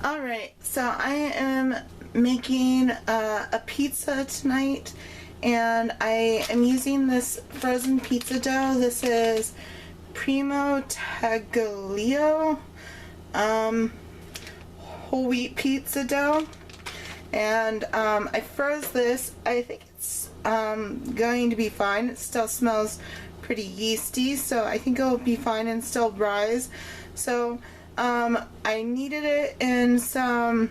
Alright, so I am making a pizza tonight, and I am using this frozen pizza dough. This is Primo Taglio whole wheat pizza dough, and I froze this. I think it's going to be fine. It still smells pretty yeasty, so I think it'll be fine and still rise. So I kneaded it in some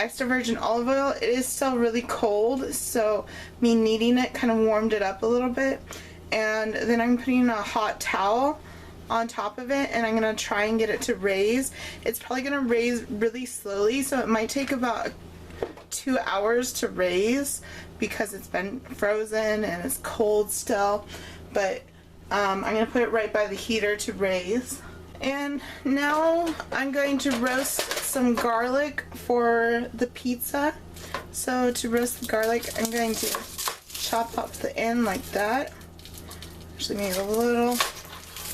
extra virgin olive oil. It is still really cold, so me kneading it kind of warmed it up a little bit. And then I'm putting a hot towel on top of it, and I'm going to try and get it to raise. It's probably going to raise really slowly, so it might take about 2 hours to raise because it's been frozen and it's cold still. But I'm going to put it right by the heater to raise. And now I'm going to roast some garlic for the pizza. So to roast the garlic, I'm going to chop off the end like that. Actually, maybe a little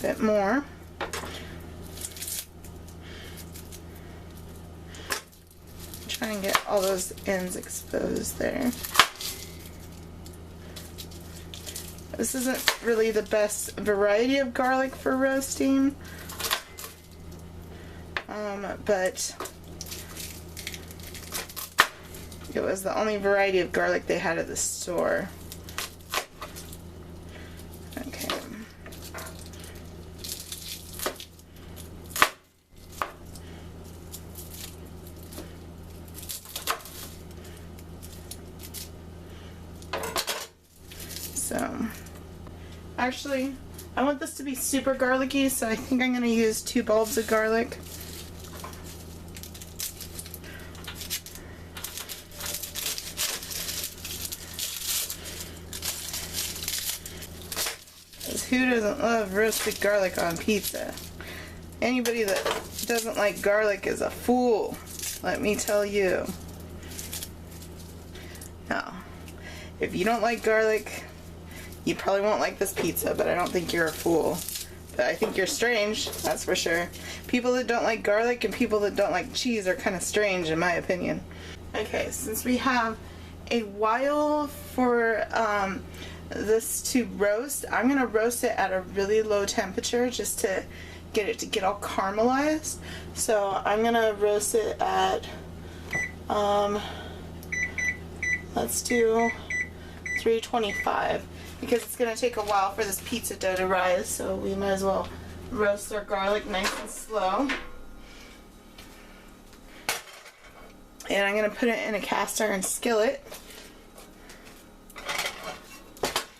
bit more. Try and get all those ends exposed there. This isn't really the best variety of garlic for roasting. But it was the only variety of garlic they had at the store. Okay. So, actually, I want this to be super garlicky, so I think I'm going to use 2 bulbs of garlic. Who doesn't love roasted garlic on pizza? Anybody that doesn't like garlic is a fool, let me tell you. Now, if you don't like garlic, you probably won't like this pizza, but I don't think you're a fool. But I think you're strange, that's for sure. People that don't like garlic and people that don't like cheese are kind of strange in my opinion. Okay, since we have a while for this to roast, I'm going to roast it at a really low temperature just to get all caramelized. So I'm going to roast it at let's do 325 because it's going to take a while for this pizza dough to rise, so we might as well roast our garlic nice and slow. And I'm going to put it in a cast iron skillet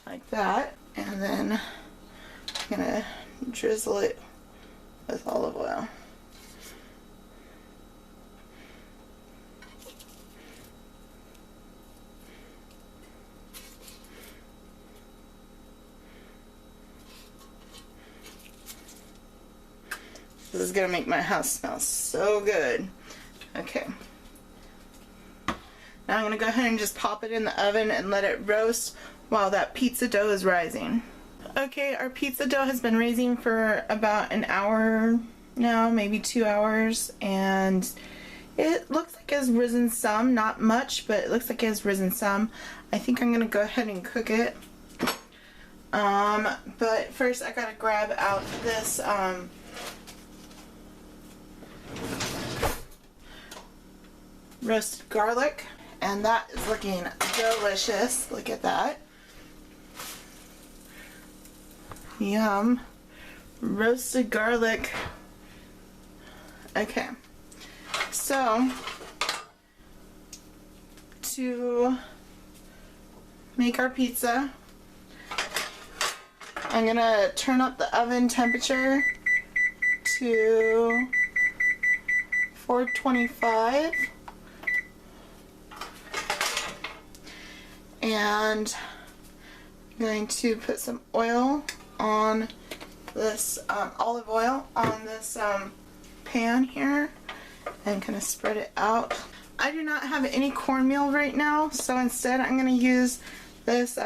like that, and then I'm going to drizzle it with olive oil. This is going to make my house smell so good. Okay. Now I'm going to go ahead and just pop it in the oven and let it roast while that pizza dough is rising. Okay, our pizza dough has been raising for about an hour now, maybe 2 hours, and it looks like it has risen some, not much, but it looks like it has risen some. I think I'm going to go ahead and cook it. But first I gotta grab out this roasted garlic, and that is looking delicious. Look at that. Yum. Roasted garlic. Okay. So, to make our pizza, I'm gonna turn up the oven temperature to 425. And I'm going to put some oil on this, olive oil on this pan here, and kind of spread it out. I do not have any cornmeal right now, so instead I'm going to use this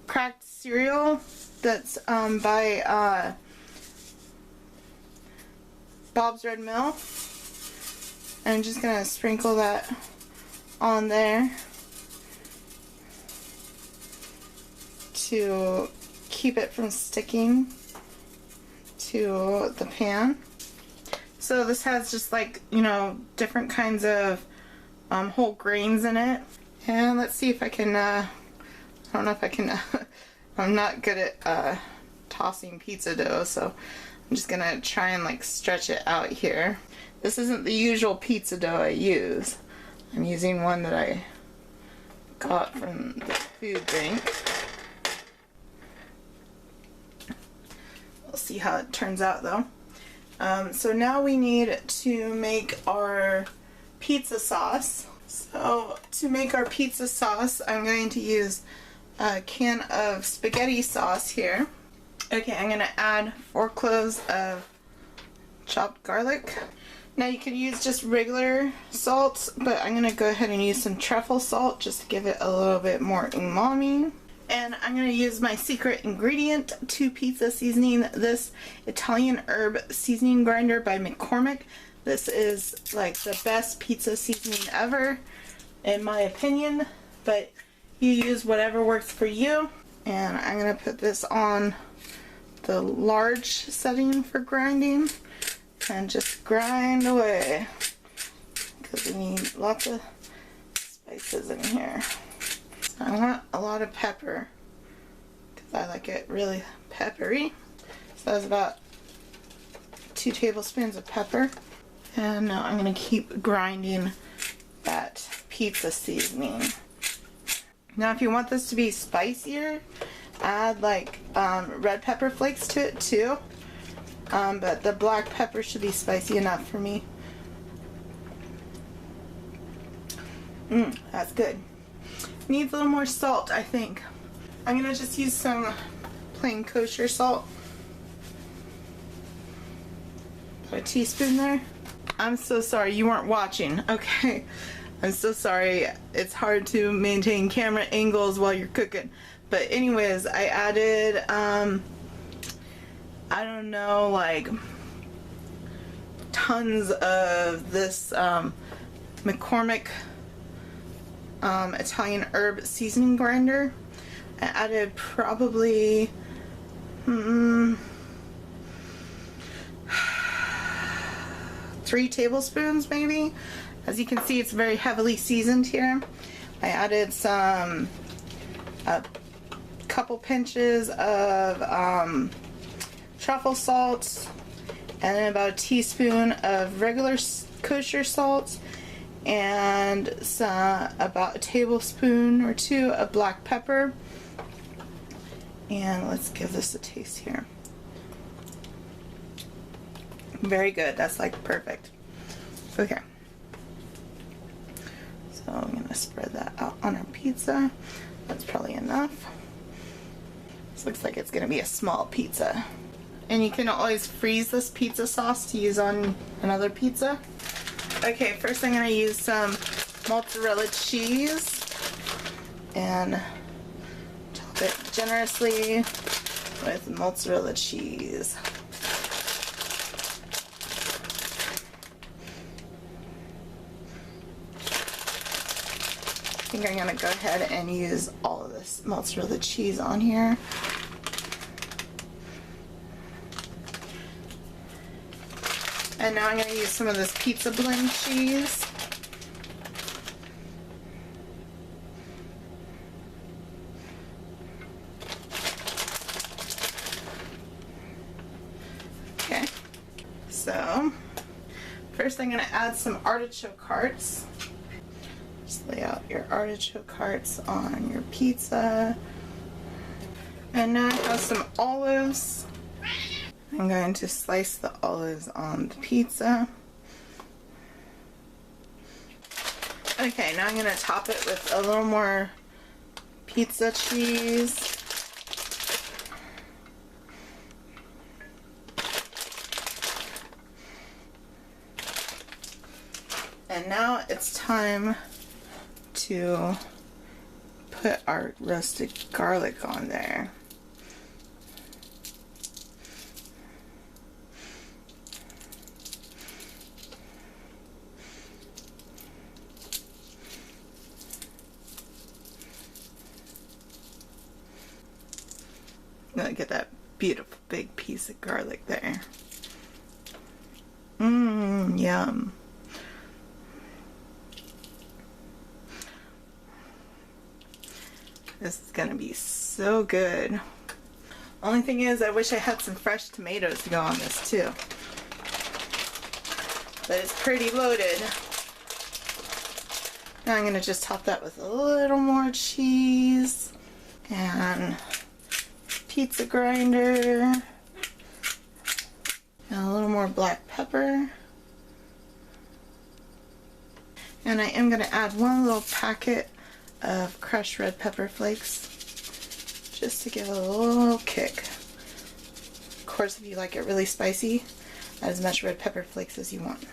cracked cereal that's by Bob's Red Mill. And I'm just gonna sprinkle that on there to keep it from sticking to the pan. So this has just like, you know, different kinds of whole grains in it. And let's see if I can, I don't know if I can, I'm not good at tossing pizza dough, so I'm just gonna try and like stretch it out here. This isn't the usual pizza dough I use. I'm using one that I got from the food bank. We'll see how it turns out though. So now we need to make our pizza sauce. So to make our pizza sauce, I'm going to use a can of spaghetti sauce here. Okay, I'm going to add 4 cloves of chopped garlic. Now you could use just regular salt, but I'm going to go ahead and use some truffle salt just to give it a little bit more umami. And I'm going to use my secret ingredient to pizza seasoning, this Italian herb seasoning grinder by McCormick. This is like the best pizza seasoning ever, in my opinion, but you use whatever works for you. And I'm going to put this on the large setting for grinding and just grind away because we need lots of spices in here. So I want a lot of pepper because I like it really peppery. So that's about 2 tablespoons of pepper. And now I'm going to keep grinding that pizza seasoning. Now if you want this to be spicier, add like red pepper flakes to it too. But the black pepper should be spicy enough for me. That's good. Needs a little more salt, I think. I'm going to just use some plain kosher salt. Put a teaspoon there. I'm so sorry you weren't watching. Okay. I'm so sorry. It's hard to maintain camera angles while you're cooking. But anyways, I added, I don't know, like tons of this McCormick Italian herb seasoning grinder. I added probably 3 tablespoons maybe. As you can see, it's very heavily seasoned here. I added some a couple pinches of truffle salt and then about a teaspoon of regular kosher salt and about a tablespoon or 2 of black pepper. And let's give this a taste here. Very good. That's like perfect. Okay. So I'm going to spread that out on our pizza. That's probably enough. This looks like it's going to be a small pizza. And you can always freeze this pizza sauce to use on another pizza. Okay, first I'm going to use some mozzarella cheese and top it generously with mozzarella cheese. I think I'm going to go ahead and use all of this mozzarella cheese on here. And now I'm going to use some of this pizza blend cheese. Okay, so first I'm going to add some artichoke hearts. Just lay out your artichoke hearts on your pizza. And now I have some olives. I'm going to slice the olives on the pizza. Okay, now I'm going to top it with a little more pizza cheese. And now it's time to put our roasted garlic on there. gonna get that beautiful big piece of garlic there. Mmm, yum. This is gonna be so good. Only thing is, I wish I had some fresh tomatoes to go on this too. But it's pretty loaded. Now I'm gonna just top that with a little more cheese and pizza grinder and a little more black pepper. And I am gonna add one little packet of crushed red pepper flakes just to give it a little kick. Of course, if you like it really spicy, add as much red pepper flakes as you want.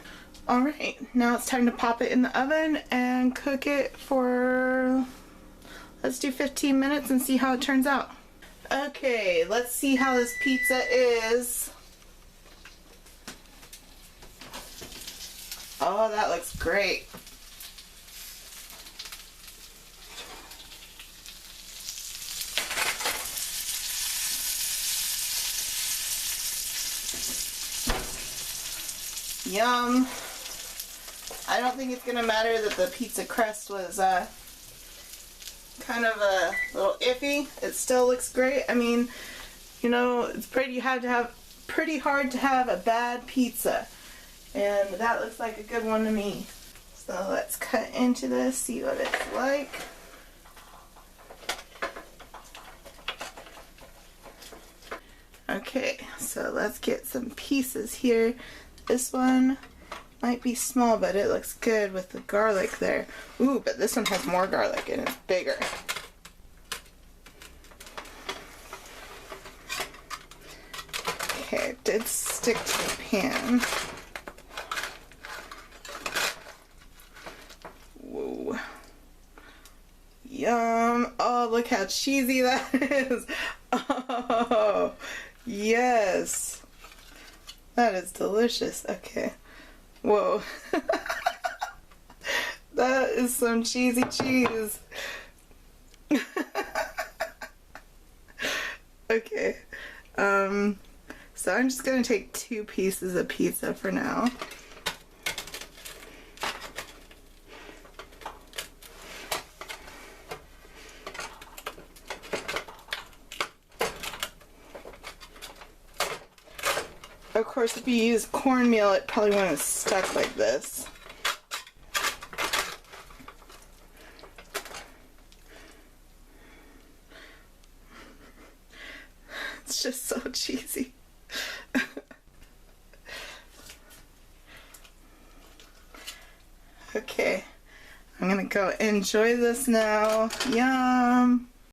Alright, now it's time to pop it in the oven and cook it for, let's do 15 minutes and see how it turns out. Okay, let's see how this pizza is. Oh, that looks great. Yum. I don't think it's gonna matter that the pizza crust was kind of a little iffy. It still looks great. I mean, you know, it's pretty hard to have a bad pizza, and that looks like a good one to me. So let's cut into this, see what it's like. Okay, so let's get some pieces here. This one might be small, but it looks good with the garlic there. Ooh, but this one has more garlic and it's bigger. Okay, it did stick to the pan. Whoa. Yum. Oh, look how cheesy that is. Oh, yes. That is delicious. Okay. Whoa. That is some cheesy cheese. Okay. So I'm just gonna take 2 pieces of pizza for now. Of course, if you use cornmeal, it probably wouldn't have stuck like this. It's just so cheesy. Okay, I'm gonna go enjoy this now. Yum!